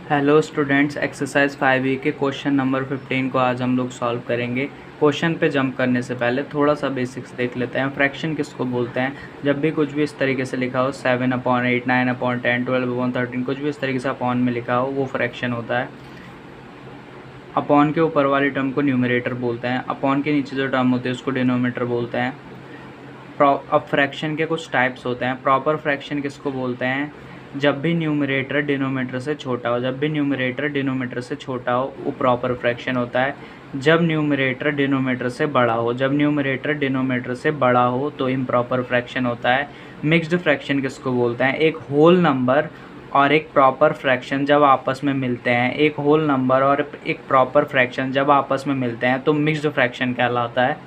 Hello students, exercise 5E के question number 15 को आज हम लोग सॉल्व करेंगे। क्वेश्चन पे जंप करने से पहले थोड़ा सा बेसिक्स देख लेते हैं। फ्रैक्शन किसको बोलते हैं? जब भी कुछ भी इस तरीके से लिखा हो 7/8, 9/10, 12/13, कुछ भी इस तरीके से अपॉन में लिखा हो वो फ्रैक्शन होता है। अपॉन के ऊपर वाली टर्म को न्यूमरेटर बोलते हैं, अपॉन के नीचे जो टर्म होती है उसको डिनोमिनेटर बोलते हैं। अब फ्रैक्शन के कुछ टाइप्स होते हैं। प्रॉपर फ्रैक्शन किसको बोलते हैं? जब भी न्यूमरेटर डिनोमिनेटर से छोटा हो, जब भी न्यूमरेटर डिनोमिनेटर से छोटा हो वो प्रॉपर फ्रैक्शन होता है। जब न्यूमरेटर डिनोमिनेटर से बड़ा हो, जब न्यूमरेटर डिनोमिनेटर से बड़ा हो तो इम्प्रॉपर फ्रैक्शन होता है। मिक्स्ड फ्रैक्शन किसको बोलते हैं? एक होल नंबर और एक प्रॉपर फ्रैक्शन जब आपस में मिलते हैं, एक होल नंबर और एक प्रॉपर फ्रैक्शन जब आपस में मिलते हैं तो मिक्स्ड फ्रैक्शन कहलाता है।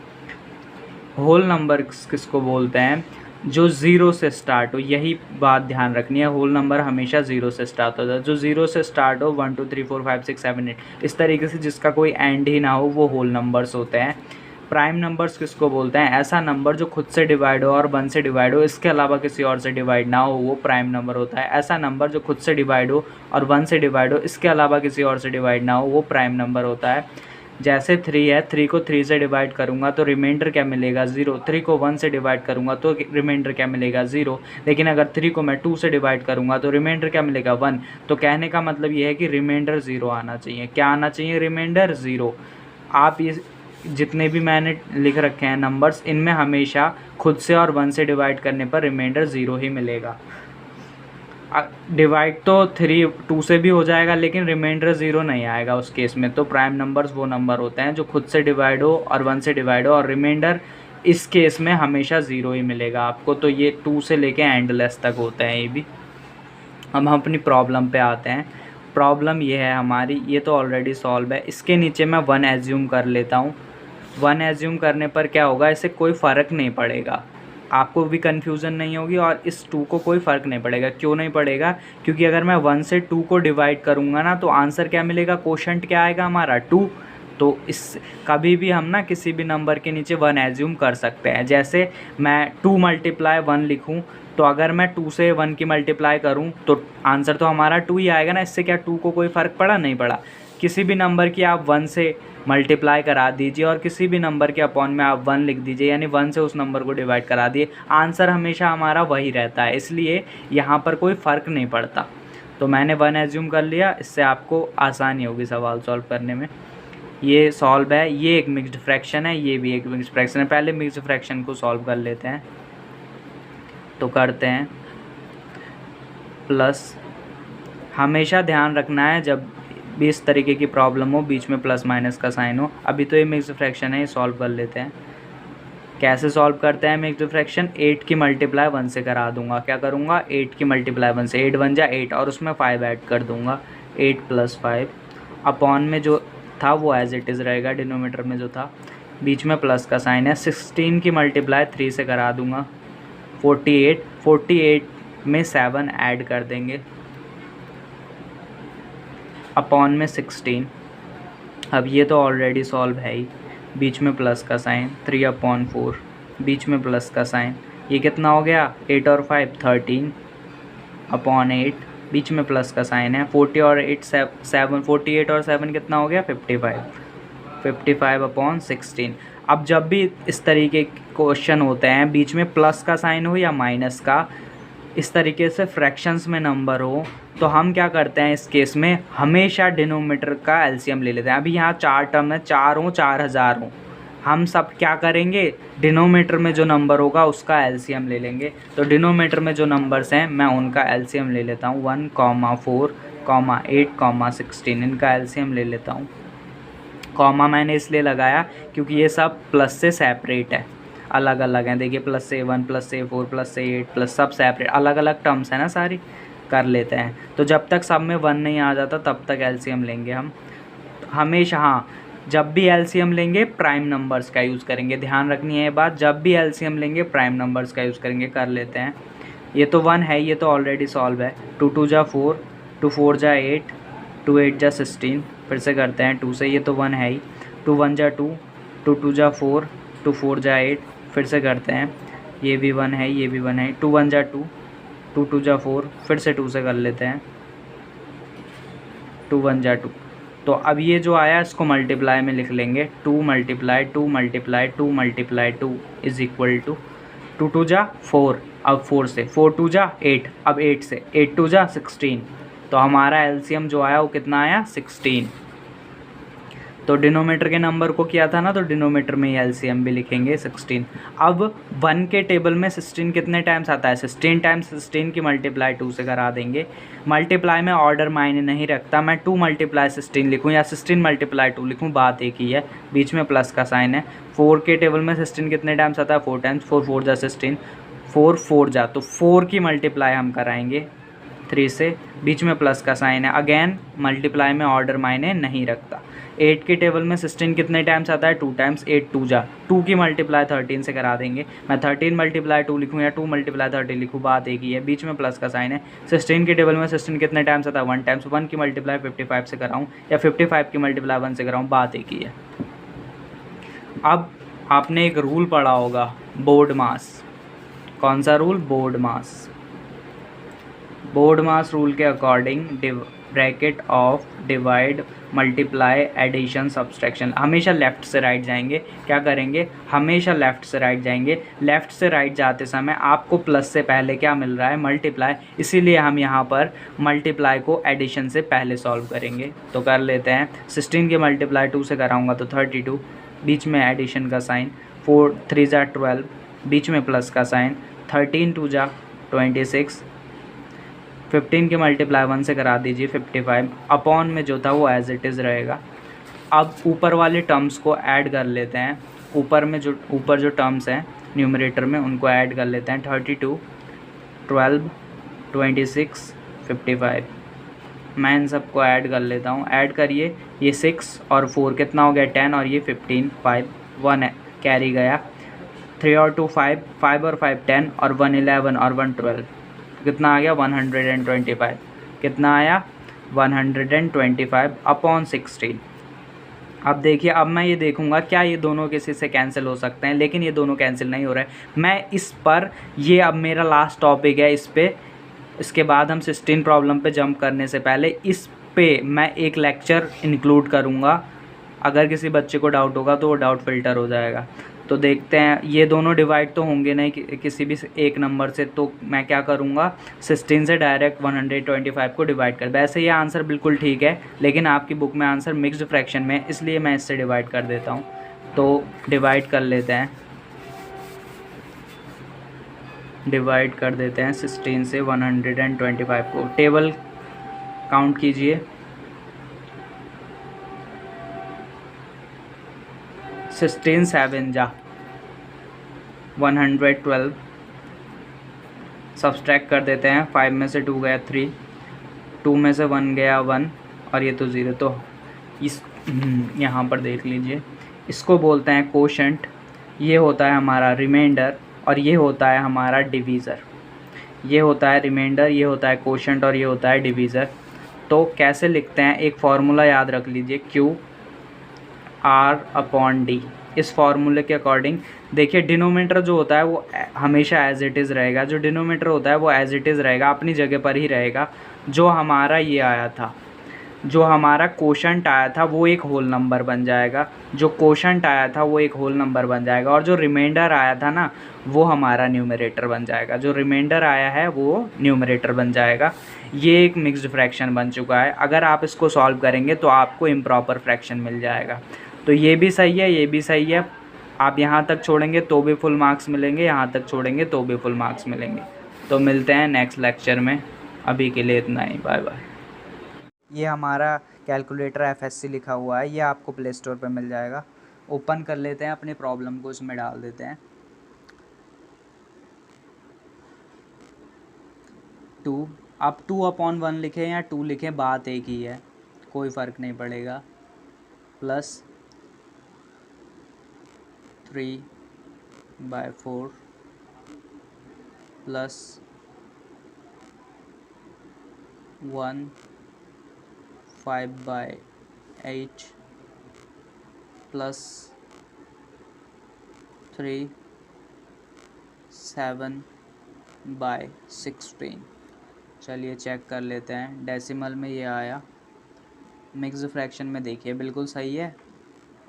होल नंबर किसको बोलते हैं? जो ज़ीरो से स्टार्ट हो, यही बात ध्यान रखनी है। होल नंबर हमेशा ज़ीरो से स्टार्ट होता है। जो ज़ीरो से स्टार्ट हो 1 2 3 4 5 6 7 8 इस तरीके से, जिसका कोई एंड ही ना हो, वो होल नंबर्स होते हैं। प्राइम नंबर्स किसको बोलते हैं? ऐसा नंबर जो खुद से डिवाइड हो और 1 से डिवाइड हो, इसके अलावा किसी और से डिवाइड ना हो, वो प्राइम नंबर होता है। ऐसा नंबर जो खुद से डिवाइड हो और 1 से डिवाइड हो, इसके अलावा किसी और से डिवाइड ना हो, वो प्राइम नंबर होता है। जैसे 3 है, 3 को 3 से डिवाइड करूंगा तो रिमाइंडर क्या मिलेगा? 0। 3 को 1 से डिवाइड करूंगा तो रिमाइंडर क्या मिलेगा? 0। लेकिन अगर 3 को मैं 2 से डिवाइड करूंगा तो रिमाइंडर क्या मिलेगा? 1। तो कहने का मतलब ये है कि रिमाइंडर 0 आना चाहिए। क्या आना चाहिए? रिमाइंडर 0। आप ये जितने भी मैंने लिख रखे हैं नंबर्स, इनमें हमेशा खुद से और 1 से डिवाइड करने पर रिमाइंडर 0 ही मिलेगा। डिवाइड तो 3 2 से भी हो जाएगा लेकिन रिमाइंडर 0 नहीं आएगा उस केस में। तो प्राइम नंबर्स वो नंबर होते हैं जो खुद से डिवाइड हो और 1 से डिवाइड हो और रिमाइंडर इस केस में हमेशा 0 ही मिलेगा आपको। तो ये 2 से लेके एंडलेस तक होते हैं ये भी। अब हम अपनी प्रॉब्लम पे आते हैं। प्रॉब्लम ये है हमारी, ये तो ऑलरेडी सॉल्व है। इसके नीचे मैं 1 एज्यूम कर लेता हूँ। 1 एज्यूम करने पर क्या होगा? इससे कोई फ़र्क नहीं पड़ेगा, आपको भी कन्फ्यूज़न नहीं होगी और इस 2 को कोई फ़र्क नहीं पड़ेगा। क्यों नहीं पड़ेगा? क्योंकि अगर मैं 1 से 2 को डिवाइड करूँगा ना तो आंसर क्या मिलेगा? कोशेंट क्या आएगा हमारा? 2। तो इस कभी भी हम ना किसी भी नंबर के नीचे 1 एज्यूम कर सकते हैं। जैसे मैं 2 × 1 लिखूँ तो अगर मैं 2 से 1 की मल्टीप्लाई करूँ तो आंसर तो हमारा 2 ही आएगा ना। इससे क्या 2 को कोई फ़र्क पड़ा? नहीं पड़ा। किसी भी नंबर की आप 1 से मल्टीप्लाई करा दीजिए और किसी भी नंबर के अपॉन में आप 1 लिख दीजिए, यानी 1 से उस नंबर को डिवाइड करा दिए, आंसर हमेशा हमारा वही रहता है। इसलिए यहाँ पर कोई फ़र्क नहीं पड़ता। तो मैंने 1 एज्यूम कर लिया, इससे आपको आसानी होगी सवाल सॉल्व करने में। ये सॉल्व है। ये एक मिक्स्ड फ्रैक्शन है, ये भी एक मिक्स्ड फ्रैक्शन है। पहले मिक्स्ड फ्रैक्शन को सॉल्व कर लेते हैं। तो करते हैं। प्लस, हमेशा ध्यान रखना है जब भी इस तरीके की प्रॉब्लम हो बीच में प्लस माइनस का साइन हो। अभी तो ये मिक्स्ड फ्रैक्शन है, ये सॉल्व कर लेते हैं। कैसे सॉल्व करते हैं मिक्स्ड फ्रैक्शन? 8 की मल्टीप्लाई 1 से करा दूंगा। क्या करूंगा? 8 की मल्टीप्लाई 1 से, 8 1 जा 8 और उसमें 5 ऐड कर दूंगा। 8 + 5 अपॉन में जो था वो एज इट इज़ रहेगा, डिनोमीटर में जो था। बीच में प्लस का साइन है। 16 की मल्टीप्लाई 3 से करा दूंगा। 48 48 में 7 ऐड कर देंगे अपॉन में 16। अब ये तो ऑलरेडी सॉल्व है ही। बीच में प्लस का साइन, 3/4 बीच में प्लस का साइन। ये कितना हो गया? 8 और 5 13/8 बीच में प्लस का साइन है। 40 और 8 7 48 और 7 कितना हो गया? 55 55/16। अब जब भी इस तरीके के क्वेश्चन होते हैं बीच में प्लस का साइन हो या माइनस का, इस तरीके से फ्रैक्शंस में नंबर हो, तो हम क्या करते हैं इस केस में? हमेशा डिनोमीटर का एलसीएम ले लेते हैं। अभी यहाँ 4 टर्म है, 4 हो 4000 हो, हम सब क्या करेंगे? डिनोमीटर में जो नंबर होगा उसका एलसीएम ले लेंगे। तो डिनोमीटर में जो नंबर्स हैं मैं उनका एलसीएम ले लेता हूँ। 1, 4, 8, 16 इनका एलसीएम ले लेता हूँ। कॉमा मैंने इसलिए लगाया क्योंकि ये सब प्लस से सेपरेट है, अलग अलग हैं। देखिए प्लस से 1 प्लस से 4 प्लस से 8 प्लस, सब सेपरेट अलग अलग टर्म्स है ना सारी। कर लेते हैं। तो जब तक सब में 1 नहीं आ जाता तब तक एलसीएम लेंगे हम हमेशा। हाँ, जब भी एलसीएम लेंगे प्राइम नंबर्स का यूज़ करेंगे। ध्यान रखनी है ये बात, जब भी एलसीएम लेंगे प्राइम नंबर्स का यूज़ करेंगे। कर लेते हैं। ये तो 1 है, ये तो ऑलरेडी सॉल्व है। 2 2 जा 4, 2 4 जा 8, 2 8 जा 16। फिर से करते हैं 2 से, ये तो 1 है ही। 2 1 जा 2, 2 2 जा 4, 2 4 जा 8। फिर से करते हैं। ये भी 1 है, ये भी 1 है। 2 1 जा 2, 2 2 जा 4। फिर से 2 से कर लेते हैं। 2 1 जा 2। तो अब ये जो आया इसको मल्टीप्लाई में लिख लेंगे, 2 multiply 2 multiply 2 multiply 2 is equal to 2 2 जा 4, अब 4 से 4 2 जा 8, अब 8 से 8 2 जा 16। तो हमारा एलसीएम जो आया वो कितना आया 16। तो डिनोमीटर के नंबर को किया था ना, तो डिनोमीटर में ही एलसीएम भी लिखेंगे 16। अब 1 के टेबल में 16 कितने टाइम्स आता है, 16 टाइम्स 16 की मल्टीप्लाई 2 से करा देंगे। मल्टीप्लाई में ऑर्डर मायने नहीं रखता, मैं 2 मल्टीप्लाई 16 लिखूँ या 16 मल्टीप्लाई 2 लिखूँ, बात एक ही है, बीच में प्लस का साइन है। 4 के टेबल में 16 कितने टाइम्स आता है 4 टाइम्स, 4 4 जा 16, 4 4 जा, तो 4 की मल्टीप्लाई हम कराएंगे 3 से, बीच में प्लस का साइन है। अगेन मल्टीप्लाई में ऑर्डर मायने नहीं रखता। 8 के टेबल में 16 कितने टाइम्स आता है 2 टाइम्स, 8 2 जा, 2 की मल्टीप्लाई 13 से करा देंगे। मैं 13 मल्टीप्लाई 2 लिखूँ या 2 मल्टीप्लाई 13 लिखूँ, बात एक ही है, बीच में प्लस का साइन है। 16 के टेबल में 16 कितने टाइम्स आता है 1 टाइम्स, 1 की मल्टीप्लाई 55 से कराऊँ या 55 की मल्टीप्लाई 1 से कराऊँ, बात एक ही है। अब आपने एक रूल पढ़ा होगा बोर्ड मास, कौन सा rule, BODMAS. BODMAS rule के according bracket of divide multiply addition subtraction, हमेशा लेफ़्ट से राइट जाएंगे। क्या करेंगे, हमेशा लेफ़्ट से राइट जाएंगे। लेफ़्ट से राइट जाते समय आपको प्लस से पहले क्या मिल रहा है, मल्टीप्लाई, इसीलिए हम यहाँ पर मल्टीप्लाई को एडिशन से पहले सॉल्व करेंगे। तो कर लेते हैं, 16 की मल्टीप्लाई 2 से कराऊंगा तो 32, बीच में एडिशन का साइन, 4 3 जा 12, बीच में प्लस का साइन, 13 2 जा 26, 15 की मल्टीप्लाई 1 से करा दीजिए 55, अपॉन में जो था वो एज इट इज़ रहेगा। अब ऊपर वाले टर्म्स को ऐड कर लेते हैं, ऊपर जो टर्म्स हैं न्यूमरेटर में उनको ऐड कर लेते हैं, 32 12 26 55, मैं इन सबको ऐड कर लेता हूँ। ऐड करिए, ये 6 और 4 कितना हो गया 10 और ये 15, 5 1 है कैरी गया, 3 और 2 5, 5 और 5 10 और 1 11 और 1 12, कितना आ गया 125, कितना आया 125 अपॉन 16। अब देखिए, अब मैं ये देखूंगा क्या ये दोनों किसी से कैंसिल हो सकते हैं, लेकिन ये दोनों कैंसिल नहीं हो रहे हैं। मैं इस पर, ये अब मेरा लास्ट टॉपिक है, इस पे, इसके बाद हम 16 प्रॉब्लम पे जंप करने से पहले इस पे मैं एक लेक्चर इंक्लूड करूँगा। अगर किसी बच्चे को डाउट होगा तो वो डाउट फिल्टर हो जाएगा। तो देखते हैं, ये दोनों डिवाइड तो होंगे नहीं किसी भी एक नंबर से, तो मैं क्या करूँगा 16 से डायरेक्ट 125 को डिवाइड कर। वैसे ये आंसर बिल्कुल ठीक है, लेकिन आपकी बुक में आंसर मिक्स्ड फ्रैक्शन में, इसलिए मैं इससे डिवाइड कर देता हूँ। तो डिवाइड कर लेते हैं, डिवाइड कर देते हैं 16 से 125 को। टेबल काउंट कीजिए, 16 7 जा 112, सब्सट्रैक्ट कर देते हैं, 5 में से 2 गया 3, 2 में से 1 गया 1 और ये तो 0। तो इस यहाँ पर देख लीजिए, इसको बोलते हैं कोशेंट, ये होता है हमारा रिमाइंडर और ये होता है हमारा डिवीज़र। ये होता है रिमाइंडर, ये होता है कोशेंट और ये होता है डिवीज़र। तो कैसे लिखते हैं, एक फार्मूला याद रख लीजिए, Q R/D। इस फार्मूले के अकॉर्डिंग देखिए, डिनोमीटर जो होता है वो हमेशा एज इट इज़ रहेगा, जो डिनोमीटर होता है वो एज इट इज़ रहेगा, अपनी जगह पर ही रहेगा। जो हमारा ये आया था, जो हमारा कोशेंट आया था वो एक होल नंबर बन जाएगा, जो कोशेंट आया था वो एक होल नंबर बन जाएगा, और जो रिमाइंडर आया था ना वो हमारा न्यूमरेटर बन जाएगा। जो रिमाइंडर आया है वो न्यूमरेटर बन जाएगा। ये एक मिक्स्ड फ्रैक्शन बन चुका है। अगर आप इसको सॉल्व करेंगे तो आपको इम्प्रॉपर फ्रैक्शन मिल जाएगा। तो ये भी सही है, ये भी सही है। आप यहाँ तक छोड़ेंगे तो भी फुल मार्क्स मिलेंगे, यहाँ तक छोड़ेंगे तो भी फुल मार्क्स मिलेंगे। तो मिलते हैं नेक्स्ट लेक्चर में, अभी के लिए इतना ही, बाय बाय। ये हमारा कैलकुलेटर FSC लिखा हुआ है, ये आपको प्ले स्टोर पर मिल जाएगा। ओपन कर लेते हैं, अपनी प्रॉब्लम को इसमें डाल देते हैं। 2, आप 2/1 लिखें या 2 लिखें, बात एक ही है, कोई फ़र्क नहीं पड़ेगा। Plus 3/4 plus 1 5/8 plus 3 7/16। चलिए चेक कर लेते हैं, डेसिमल में ये आया मिक्स फ्रैक्शन में देखिए बिल्कुल सही है,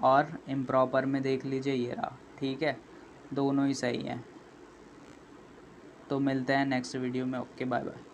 और इम्प्रॉपर में देख लीजिए ये रहा, ठीक है, दोनों ही सही हैं। तो मिलते हैं नेक्स्ट वीडियो में। Okay bye bye.